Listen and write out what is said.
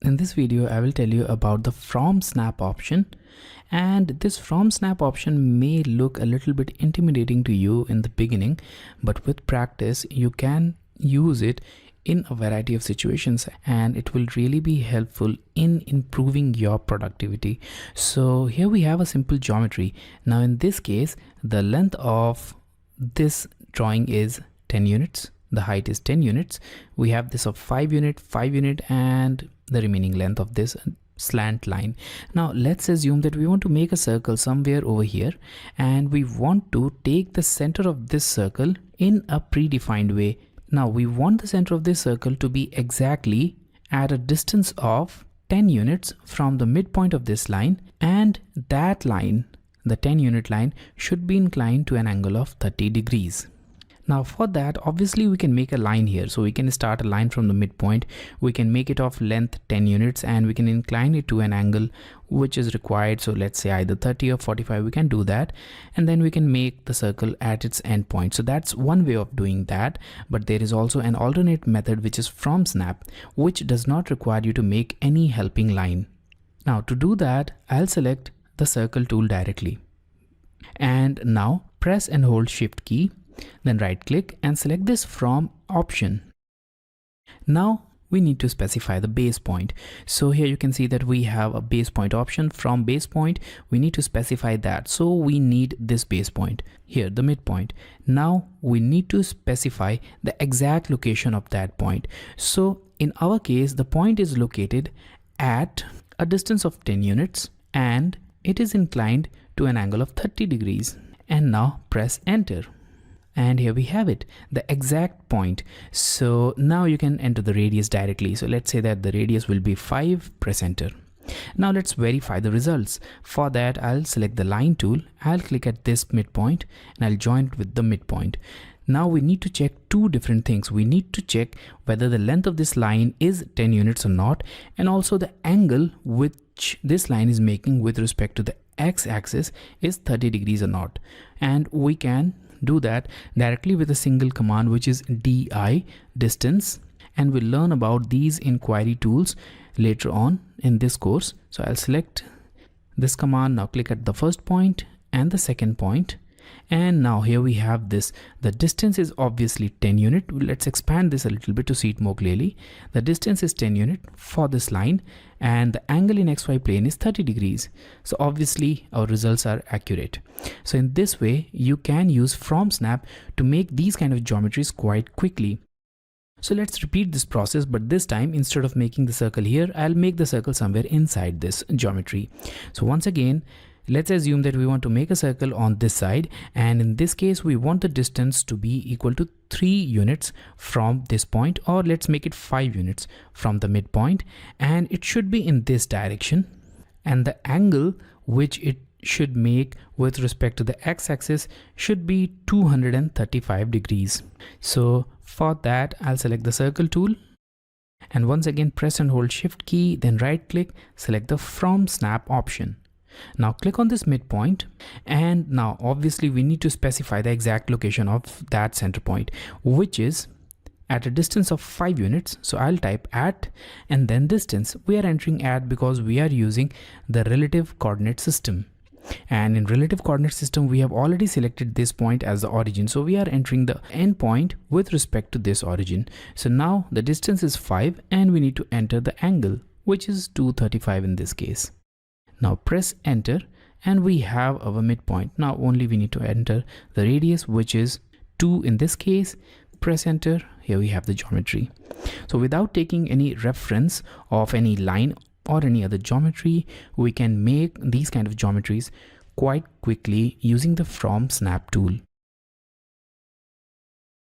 In this video, I will tell you about the From Snap option. And this From Snap option may look a little bit intimidating to you in the beginning, but with practice, you can use it in a variety of situations and it will really be helpful in improving your productivity. So here we have a simple geometry. Now in this case, the length of this drawing is 10 units. The height is 10 units. We have this of 5 unit, 5 unit, and the remaining length of this slant line. Now let's assume that we want to make a circle somewhere over here, and we want to take the center of this circle in a predefined way. Now we want the center of this circle to be exactly at a distance of 10 units from the midpoint of this line, and that line, the 10 unit line, should be inclined to an angle of 30 degrees. Now for that, obviously we can make a line here. So we can start a line from the midpoint. We can make it of length 10 units and we can incline it to an angle which is required. So let's say either 30 or 45, we can do that. And then we can make the circle at its endpoint. So that's one way of doing that. But there is also an alternate method, which is From Snap, which does not require you to make any helping line. Now to do that, I'll select the circle tool directly. And now press and hold Shift key. Then right click and select this From option. Now we need to specify the base point. So here you can see that we have a base point option. From base point, we need to specify that. So we need this base point here, the midpoint. Now we need to specify the exact location of that point. So in our case, the point is located at a distance of 10 units and it is inclined to an angle of 30 degrees. And now press enter. And here we have it, the exact point. So now you can enter the radius directly. So let's say that the radius will be 5, press enter. Now let's verify the results. For that, I'll select the line tool. I'll click at this midpoint and I'll join it with the midpoint. Now we need to check two different things. We need to check whether the length of this line is 10 units or not, and also the angle which this line is making with respect to the x-axis is 30 degrees or not. And we can do that directly with a single command, which is di distance, and we'll learn about these inquiry tools later on in this course. So I'll select this command. Now click at the first point and the second point, and now here we have this. The distance is obviously 10 unit. Let's expand this a little bit to see it more clearly. The distance is 10 unit for this line, and the angle in XY plane is 30 degrees. So obviously our results are accurate. So in this way, you can use From Snap to make these kind of geometries quite quickly. So let's repeat this process, but this time instead of making the circle here, I'll make the circle somewhere inside this geometry. So once again, let's assume that we want to make a circle on this side, and in this case we want the distance to be equal to 3 units from this point, or let's make it 5 units from the midpoint, and it should be in this direction, and the angle which it should make with respect to the x-axis should be 235 degrees. So for that, I'll select the circle tool and once again press and hold Shift key, then right click, select the From Snap option. Now click on this midpoint, and now obviously we need to specify the exact location of that center point, which is at a distance of 5 units. So I'll type at and then distance. We are entering at because we are using the relative coordinate system, and in relative coordinate system we have already selected this point as the origin, so we are entering the end point with respect to this origin. So now the distance is 5 and we need to enter the angle, which is 235 in this case. Now press enter and we have our midpoint. Now only we need to enter the radius, which is 2 in this case. Press enter. Here we have the geometry. So without taking any reference of any line or any other geometry, we can make these kind of geometries quite quickly using the From Snap tool.